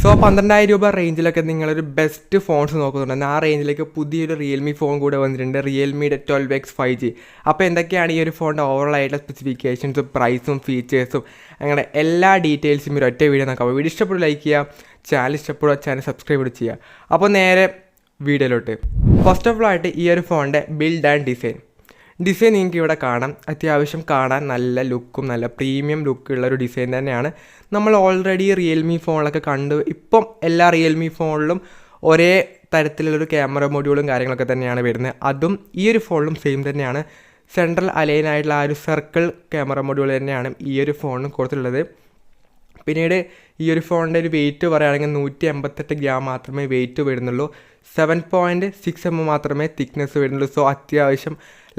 So 12,000 രൂപ റേഞ്ചിലൊക്കെ നിങ്ങളൊരു best phones നോക്കുന്നുണ്ട്. ആ റേഞ്ചിലേക്ക് പുതിയൊരു റിയൽമി ഫോൺ കൂടെ വന്നിട്ടുണ്ട്, റിയൽമിയുടെ 12X 5G. അപ്പോൾ എന്തൊക്കെയാണ് ഈ ഒരു ഫോണിൻ്റെ ഓവറോൾ ആയിട്ടുള്ള സ്പെസിഫിക്കേഷൻസും പ്രൈസും ഫീച്ചേഴ്സും അങ്ങനെ എല്ലാ ഡീറ്റെയിൽസും ഒരു ഒറ്റ വീഡിയോ നോക്കാം. വീഡിയോ ഇഷ്ടപ്പെടുക ലൈക്ക് ചെയ്യുക, ചാനൽ ഇഷ്ടപ്പെടുക ചാനൽ സബ്സ്ക്രൈബ് ചെയ്യുക. അപ്പോൾ നേരെ വീഡിയോയിലോട്ട്. ഫസ്റ്റ് ഓഫ് ഓൾ ആയിട്ട് ഈ ഒരു ഫോണിൻ്റെ ബിൽഡ് ആൻഡ് ഡിസൈൻ നിങ്ങൾക്ക് ഇവിടെ കാണാം. അത്യാവശ്യം കാണാൻ നല്ല ലുക്കും നല്ല പ്രീമിയം ലുക്കുള്ള ഒരു ഡിസൈൻ തന്നെയാണ്. നമ്മൾ ഓൾറെഡി റിയൽമി ഫോണിലൊക്കെ കണ്ട് ഇപ്പം എല്ലാ റിയൽമി ഫോണിലും ഒരേ തരത്തിലുള്ളൊരു ക്യാമറ മൊഡ്യൂളും കാര്യങ്ങളൊക്കെ തന്നെയാണ് വരുന്നത്. അതും ഈ ഒരു ഫോണിലും സെയിം തന്നെയാണ്. സെൻട്രൽ അലൈൻ ആയിട്ടുള്ള ആ ഒരു സർക്കിൾ ക്യാമറ മൊഡ്യൂൾ തന്നെയാണ് ഈ ഒരു ഫോണിന് കൊടുത്തിട്ടുള്ളത്. പിന്നീട് ഈ ഒരു ഫോണിൻ്റെ ഒരു വെയിറ്റ് പറയുകയാണെങ്കിൽ 188 ഗ്രാം മാത്രമേ വെയിറ്റ് വരുന്നുള്ളൂ. 7.6 mm മാത്രമേ തിക്നെസ് വരുന്നുള്ളൂ. സോ അത്യാവശ്യം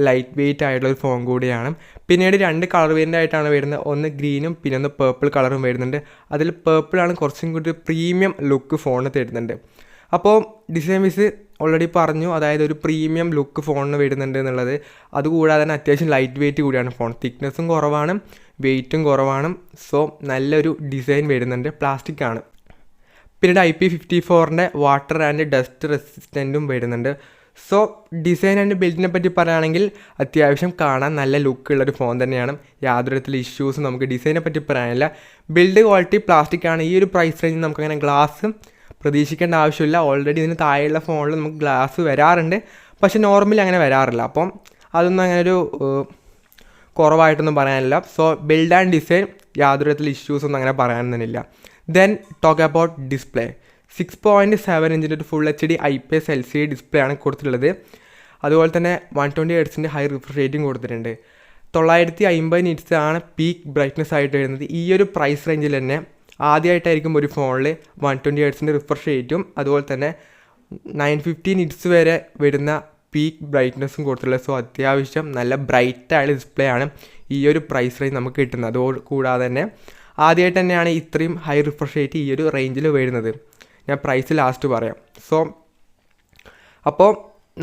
ലൈറ്റ് വെയിറ്റ് ആയിട്ടുള്ള ഒരു ഫോൺ കൂടിയാണ്. പിന്നീട് 2 കളർ വേരിയൻ്റ് ആയിട്ടാണ് വരുന്നത്. ഒന്ന് ഗ്രീനും പിന്നെ ഒന്ന് പേർപ്പിൾ കളറും വരുന്നുണ്ട്. അതിൽ പേർപ്പിളാണ് കുറച്ചും കൂടി പ്രീമിയം ലുക്ക് ഫോണിന് തരുന്നുണ്ട്. അപ്പോൾ ഡിസൈൻ വൈസ് ഓൾറെഡി പറഞ്ഞു, അതായത് ഒരു പ്രീമിയം ലുക്ക് ഫോണിന് വരുന്നുണ്ട് എന്നുള്ളത്. അതുകൂടാതെ തന്നെ അത്യാവശ്യം ലൈറ്റ് വെയിറ്റ് കൂടിയാണ് ഫോൺ. തിക്നെസ്സും കുറവാണ്, വെയിറ്റും കുറവാണ്. സോ നല്ലൊരു ഡിസൈൻ വരുന്നുണ്ട്. പ്ലാസ്റ്റിക് ആണ്. പിന്നീട് IP54 വാട്ടർ ആൻഡ് ഡസ്റ്റ് റെസിസ്റ്റൻറ്റും വരുന്നുണ്ട്. സോ ഡിസൈൻ ആൻഡ് ബിൽഡിനെ പറ്റി പറയുകയാണെങ്കിൽ അത്യാവശ്യം കാണാൻ നല്ല ലുക്കുള്ളൊരു ഫോൺ തന്നെയാണ്. യാതൊരു തരത്തിലുള്ള ഇഷ്യൂസും നമുക്ക് ഡിസൈനെ പറ്റി പറയാനില്ല. ബിൽഡ് ക്വാളിറ്റി പ്ലാസ്റ്റിക് ആണ്. ഈ ഒരു പ്രൈസ് റേഞ്ചിൽ നമുക്കങ്ങനെ ഗ്ലാസ് പ്രതീക്ഷിക്കേണ്ട ആവശ്യമില്ല. ഓൾറെഡി ഇതിന് താഴെയുള്ള ഫോണിൽ നമുക്ക് ഗ്ലാസ് വരാറുണ്ട്, പക്ഷേ നോർമലി അങ്ങനെ വരാറില്ല. അപ്പം അതൊന്നും അങ്ങനെ ഒരു കുറവായിട്ടൊന്നും പറയാനില്ല. സോ ബിൽഡ് ആൻഡ് ഡിസൈൻ യാതൊരു തരത്തിലുള്ള ഇഷ്യൂസൊന്നും അങ്ങനെ പറയാനൊന്നുമില്ല. Then talk about display. 6.7 ഇഞ്ചിൻ്റെ ഒരു full HD IPS LCD display ആണ് കൊടുത്തിട്ടുള്ളത്. അതുപോലെ തന്നെ 120 Hz ഹൈ റിഫ്രഷ് റേറ്റും കൊടുത്തിട്ടുണ്ട്. 950 nits ആണ് പീക്ക് ബ്രൈറ്റ്നസ് ആയിട്ട് വരുന്നത്. ഈ ഒരു പ്രൈസ് റേഞ്ചിൽ തന്നെ ആദ്യമായിട്ടായിരിക്കും ഒരു ഫോണിൽ 120 Hz റിഫ്രഷ് റേറ്റും അതുപോലെ തന്നെ 950 nits വരെ വരുന്ന പീക്ക് ബ്രൈറ്റ്നസ്സും കൊടുത്തിട്ടുള്ളത്. സോ അത്യാവശ്യം നല്ല ബ്രൈറ്റായുള്ള ഡിസ്പ്ലേ ആണ് ഈ ഒരു പ്രൈസ് റേഞ്ച് നമുക്ക് കിട്ടുന്നത്. അതോട് കൂടാതെ തന്നെ ആദ്യമായിട്ട് തന്നെയാണ് ഇത്രയും ഹൈ റിഫ്രഷ് റേറ്റ് ഈ ഒരു റേഞ്ചിൽ വരുന്നത്. ഞാൻ പ്രൈസ് ലാസ്റ്റ് പറയാം. സോ അപ്പോൾ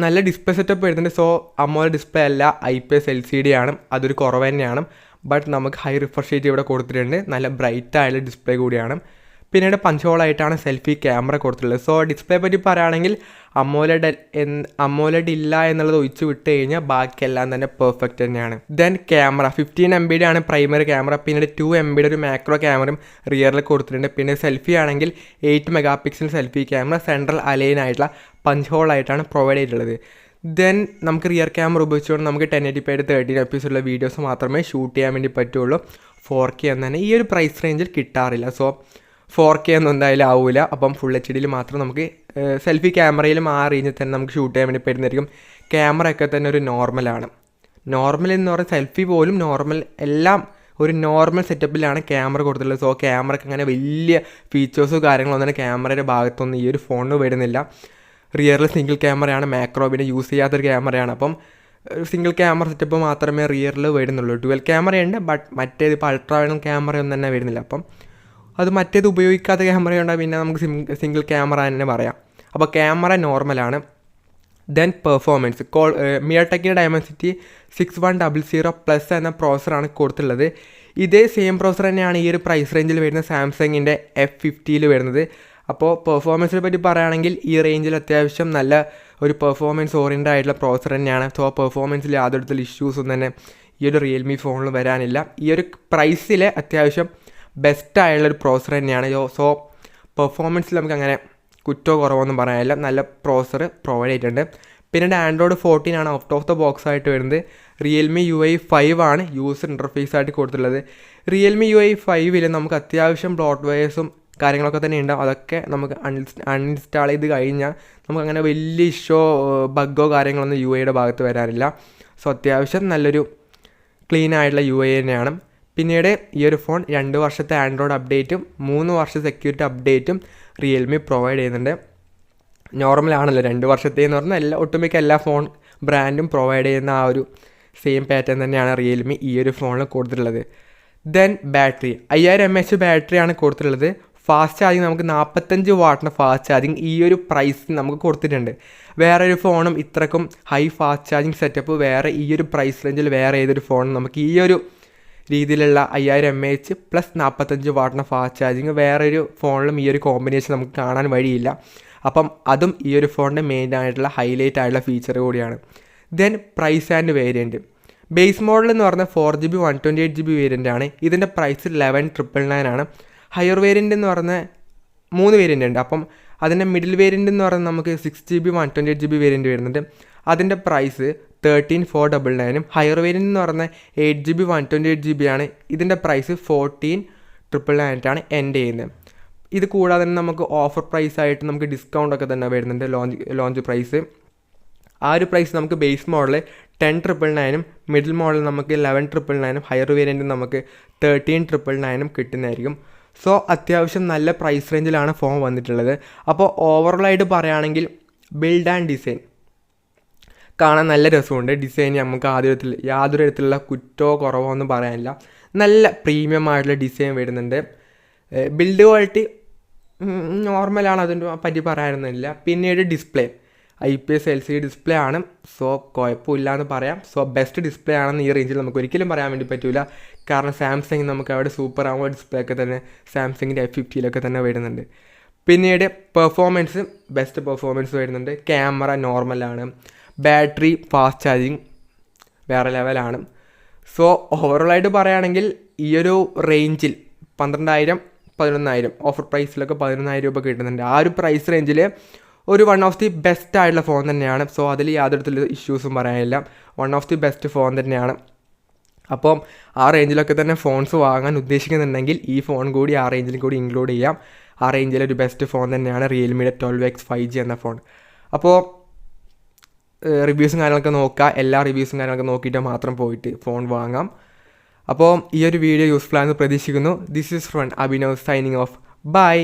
നല്ല ഡിസ്പ്ലേ സെറ്റപ്പ് വരുന്നുണ്ട്. സോ AMOLED ഡിസ്പ്ലേ അല്ല, IPS LCD ആണ്. അതൊരു കുറവ് തന്നെയാണ്. ബട്ട് നമുക്ക് ഹൈ റിഫ്രഷ് റേറ്റ് ഇവിടെ കൊടുത്തിട്ടുണ്ട്. നല്ല ബ്രൈറ്റ് ആയുള്ള ഡിസ്പ്ലേ കൂടിയാണ്. പിന്നീട് പഞ്ച് ഹോളായിട്ടാണ് സെൽഫി ക്യാമറ കൊടുത്തിട്ടുള്ളത്. സോ ഡിസ്പ്ലേ പറ്റി പറയുകയാണെങ്കിൽ AMOLED ഇല്ല എന്നുള്ളത് ഒഴിച്ച് വിട്ട് കഴിഞ്ഞാൽ ബാക്കിയെല്ലാം തന്നെ പെർഫെക്റ്റ് തന്നെയാണ്. ദെൻ ക്യാമറ 15 MB ആണ് പ്രൈമറി ക്യാമറ. പിന്നീട് 2 MB ഒരു മാക്രോ ക്യാമറയും റിയറിൽ കൊടുത്തിട്ടുണ്ട്. പിന്നെ സെൽഫി ആണെങ്കിൽ 8 MP selfie camera central align ആയിട്ടുള്ള പഞ്ച് ഹോളായിട്ടാണ് പ്രൊവൈഡ് ചെയ്തിട്ടുള്ളത്. ദെൻ നമുക്ക് റിയർ ക്യാമറ ഉപയോഗിച്ചുകൊണ്ട് നമുക്ക് 1080p 13 FPS ഉള്ള വീഡിയോസ് മാത്രമേ ഷൂട്ട് ചെയ്യാൻ വേണ്ടി പറ്റുള്ളൂ. 4K എന്ന് തന്നെ ഈ ഒരു പ്രൈസ് റേഞ്ചിൽ കിട്ടാറില്ല. സോ 4K ഒന്നും എന്തായാലും ആവില്ല. അപ്പം ഫുൾ HDയിൽ മാത്രം നമുക്ക് സെൽഫി ക്യാമറയിലും ആ റേഞ്ചിൽ തന്നെ നമുക്ക് ഷൂട്ട് ചെയ്യാൻ വേണ്ടി പറ്റുന്നതായിരിക്കും. ക്യാമറയൊക്കെ തന്നെ ഒരു നോർമലാണ്. നോർമൽ എന്ന് പറയുന്ന സെൽഫി പോലും നോർമൽ എല്ലാം ഒരു നോർമൽ സെറ്റപ്പിലാണ് ക്യാമറ കൊടുത്തിട്ടുള്ളത്. സോ ക്യാമറയ്ക്ക് അങ്ങനെ വലിയ ഫീച്ചേഴ്സോ കാര്യങ്ങളൊന്നും തന്നെ ക്യാമറയുടെ ഭാഗത്തൊന്നും ഈ ഒരു ഫോണിന് വരുന്നില്ല. റിയറിൽ സിംഗിൾ ക്യാമറയാണ്, മാക്രോ പിന്നെ യൂസ് ചെയ്യാത്തൊരു ക്യാമറയാണ്. അപ്പം സിംഗിൾ ക്യാമറ സെറ്റപ്പ് മാത്രമേ റിയറിൽ വരുന്നുള്ളൂ. ഡുവൽ ക്യാമറയുണ്ട്, ബട്ട് മറ്റേത് ഇപ്പോൾ അൾട്രാവൈഡ് ക്യാമറയൊന്നും തന്നെ വരുന്നില്ല. അപ്പം അത് മറ്റേത് ഉപയോഗിക്കാത്ത ക്യാമറയുണ്ടെങ്കിൽ പിന്നെ നമുക്ക് സിംഗിൾ ക്യാമറ തന്നെ പറയാം. അപ്പോൾ ക്യാമറ നോർമലാണ്. ദെൻ പെർഫോമൻസ് മിയടെക്കിൻ്റെ ഡയമൻസിറ്റി 6100+ എന്ന പ്രോസറാണ് കൊടുത്തിട്ടുള്ളത്. ഇതേ സെയിം പ്രോസർ തന്നെയാണ് ഈ ഒരു പ്രൈസ് റേഞ്ചിൽ വരുന്ന സാംസങ്ങിൻ്റെ F50 വരുന്നത്. അപ്പോൾ പെർഫോമൻസിനെ പറ്റി പറയുകയാണെങ്കിൽ ഈ റേഞ്ചിൽ അത്യാവശ്യം നല്ല ഒരു പെർഫോമൻസ് ഓറിയൻറ്റഡ് ആയിട്ടുള്ള പ്രോസർ തന്നെയാണ്. സോ പെർഫോമൻസിൽ യാതൊരു തരത്തിലുള്ള ഇഷ്യൂസൊന്നും തന്നെ ഈ ഒരു റിയൽമി ഫോണിൽ വരാനില്ല. ഈ ഒരു പ്രൈസിൽ അത്യാവശ്യം ബെസ്റ്റായുള്ളൊരു പ്രോസർ തന്നെയാണ്. സോ പെർഫോമൻസിൽ നമുക്ക് അങ്ങനെ കുറ്റോ കുറവൊന്നും പറയാനില്ല. നല്ല പ്രോസർ പ്രൊവൈഡ് ചെയ്തിട്ടുണ്ട്. പിന്നീട് Android 14 ആണ് ഔട്ട് ഓഫ് ദ ബോക്സ് ആയിട്ട് വരുന്നത്. റിയൽമി UI 5 ആണ് യൂസർ ഇൻ്റർഫേസ് ആയിട്ട് കൊടുത്തിട്ടുള്ളത്. റിയൽമി UI 5 നമുക്ക് അത്യാവശ്യം ബ്ലോട്ട്വെയർസും കാര്യങ്ങളൊക്കെ തന്നെ ഉണ്ടാവും. അതൊക്കെ നമുക്ക് അൺഇൻസ്റ്റാൾ ചെയ്ത് കഴിഞ്ഞാൽ നമുക്കങ്ങനെ വലിയ ഇഷ്യോ ബഗ്ഗോ കാര്യങ്ങളൊന്നും UIയുടെ ഭാഗത്ത് വരാറില്ല. സോ അത്യാവശ്യം നല്ലൊരു ക്ലീൻ ആയിട്ടുള്ള UI തന്നെയാണ്. പിന്നീട് ഈ ഒരു ഫോൺ 2 വർഷത്തെ ആൻഡ്രോയിഡ് അപ്ഡേറ്റും 3 വർഷത്തെ സെക്യൂരിറ്റി അപ്ഡേറ്റും റിയൽമി പ്രൊവൈഡ് ചെയ്യുന്നുണ്ട്. നോർമലാണല്ലോ 2 വർഷത്തേന്ന് പറഞ്ഞാൽ ഒട്ടുമിക്ക എല്ലാ ഫോൺ ബ്രാൻഡും പ്രൊവൈഡ് ചെയ്യുന്ന ആ ഒരു സെയിം പാറ്റേൺ തന്നെയാണ് റിയൽമി ഈ ഒരു ഫോണിൽ കൊടുത്തിട്ടുള്ളത്. ദെൻ ബാറ്ററി 5000 mAh ബാറ്ററിയാണ് കൊടുത്തിട്ടുള്ളത്. ഫാസ്റ്റ് ചാർജിങ് നമുക്ക് 45 വാട്ടിൻ്റെ ഫാസ്റ്റ് ചാർജിങ് ഈ ഒരു പ്രൈസ് നമുക്ക് കൊടുത്തിട്ടുണ്ട്. വേറൊരു ഫോണും ഇത്രക്കും ഹൈ ഫാസ്റ്റ് ചാർജിങ് സെറ്റപ്പ് വേറെ ഈ ഒരു പ്രൈസ് റേഞ്ചിൽ വേറെ ഏതൊരു ഫോണും നമുക്ക് ഈ ഒരു രീതിയിലുള്ള 5000 mAh പ്ലസ് 45 വാട്ടിൻ്റെ ഫാസ്റ്റ് ചാർജിങ് വേറൊരു ഫോണിലും ഈ ഒരു കോമ്പിനേഷൻ നമുക്ക് കാണാൻ വഴിയില്ല. അപ്പം അതും ഈ ഒരു ഫോണിൻ്റെ മെയിൻ ആയിട്ടുള്ള ഹൈലൈറ്റ് ആയിട്ടുള്ള ഫീച്ചർ കൂടിയാണ്. Then price and variant. Base model എന്ന് പറഞ്ഞാൽ 4GB 128GB വേരിയൻ്റ് ആണ്. ഇതിൻ്റെ പ്രൈസ് 11,999 ആണ്. ഹയർ വേരിയൻ്റ് എന്ന് പറഞ്ഞാൽ 3 വേരിയൻ്റ് ഉണ്ട്. അപ്പം അതിൻ്റെ മിഡിൽ വേരിയൻ്റ് എന്ന് പറഞ്ഞാൽ നമുക്ക് 6GB 128GB വേരിയൻ്റ് വരുന്നുണ്ട്. അതിൻ്റെ പ്രൈസ് 13,499 ഹയർ വേരിയൻ്റ് എന്ന് പറഞ്ഞാൽ 8GB 128GB ആണ്. ഇതിൻ്റെ പ്രൈസ് 14,999 എൻഡ് ചെയ്യുന്നത്. ഇത് കൂടാതെ തന്നെ നമുക്ക് ഓഫർ പ്രൈസ് ആയിട്ട് നമുക്ക് ഡിസ്കൗണ്ടൊക്കെ തന്നെ വരുന്നുണ്ട്. ലോഞ്ച് പ്രൈസ് ആ ഒരു പ്രൈസ് നമുക്ക് ബേസ് മോഡൽ 10,999 മിഡിൽ മോഡൽ നമുക്ക് 11,999 ഹയർ വേരിയൻറ്റ് നമുക്ക് 13,999 കിട്ടുന്നതായിരിക്കും. സോ അത്യാവശ്യം നല്ല പ്രൈസ് റേഞ്ചിലാണ് ഫോൺ വന്നിട്ടുള്ളത്. അപ്പോൾ ഓവറോളായിട്ട് പറയുകയാണെങ്കിൽ ബിൽഡ് ആൻഡ് ഡിസൈൻ കാണാൻ നല്ല രസമുണ്ട്. ഡിസൈൻ നമുക്ക് യാതൊരു തരത്തിലുള്ള കുറ്റോ കുറവോ ഒന്നും പറയാനില്ല. നല്ല പ്രീമിയം ആയിട്ടുള്ള ഡിസൈൻ വരുന്നുണ്ട്. ബിൽഡ് ക്വാളിറ്റി നോർമലാണ്, അതിൻ്റെ പറ്റി പറയാനൊന്നുമില്ല. പിന്നീട് ഡിസ്പ്ലേ IPS LCD ഡിസ്പ്ലേ ആണ്. സോ കുഴപ്പമില്ല എന്ന് പറയാം. സോ ബെസ്റ്റ് ഡിസ്പ്ലേ ആണെന്ന് ഈ റേഞ്ചിൽ നമുക്ക് ഒരിക്കലും പറയാൻ വേണ്ടി പറ്റില്ല. കാരണം സാംസങ് നമുക്ക് അവിടെ സൂപ്പർ AMOLED ഡിസ്പ്ലേ ഒക്കെ തന്നെ സാംസങ്ങിൻ്റെ F50 തന്നെ വരുന്നുണ്ട്. പിന്നീട് പെർഫോമൻസ് ബെസ്റ്റ് പെർഫോമൻസ് വരുന്നുണ്ട്. ക്യാമറ നോർമലാണ്. ബാറ്ററി ഫാസ്റ്റ് ചാർജിങ് വേറെ ലെവലാണ്. സോ ഓവറോളായിട്ട് പറയുകയാണെങ്കിൽ ഈ ഒരു റേഞ്ചിൽ 12,000 11,000 ഓഫർ പ്രൈസിലൊക്കെ 11,000 രൂപ കിട്ടുന്നുണ്ട്. ആ ഒരു പ്രൈസ് റേഞ്ചിൽ ഒരു വൺ ഓഫ് ദി ബെസ്റ്റ് ആയിട്ടുള്ള ഫോൺ തന്നെയാണ്. സോ അതിൽ യാതൊരു തരത്തിലുള്ള ഇഷ്യൂസും പറയാനില്ല. One of the best phone തന്നെയാണ്. അപ്പം ആ റേഞ്ചിലൊക്കെ തന്നെ ഫോൺസ് വാങ്ങാൻ ഉദ്ദേശിക്കുന്നുണ്ടെങ്കിൽ ഈ ഫോൺ കൂടി ആ റേഞ്ചിൽ കൂടി ഇൻക്ലൂഡ് ചെയ്യാം. ആ റേഞ്ചിലൊരു ബെസ്റ്റ് ഫോൺ തന്നെയാണ് റിയൽമിയുടെ 12X 5G എന്ന ഫോൺ. അപ്പോൾ റിവ്യൂസും കാര്യങ്ങളൊക്കെ നോക്കുക. എല്ലാ റിവ്യൂസും കാര്യങ്ങളൊക്കെ നോക്കിയിട്ട് മാത്രം പോയിട്ട് ഫോൺ വാങ്ങാം. അപ്പോൾ ഈ ഒരു വീഡിയോ യൂസ്ഫുൾ ആണെന്ന് പ്രതീക്ഷിക്കുന്നു. This is from Abhinav signing off. By.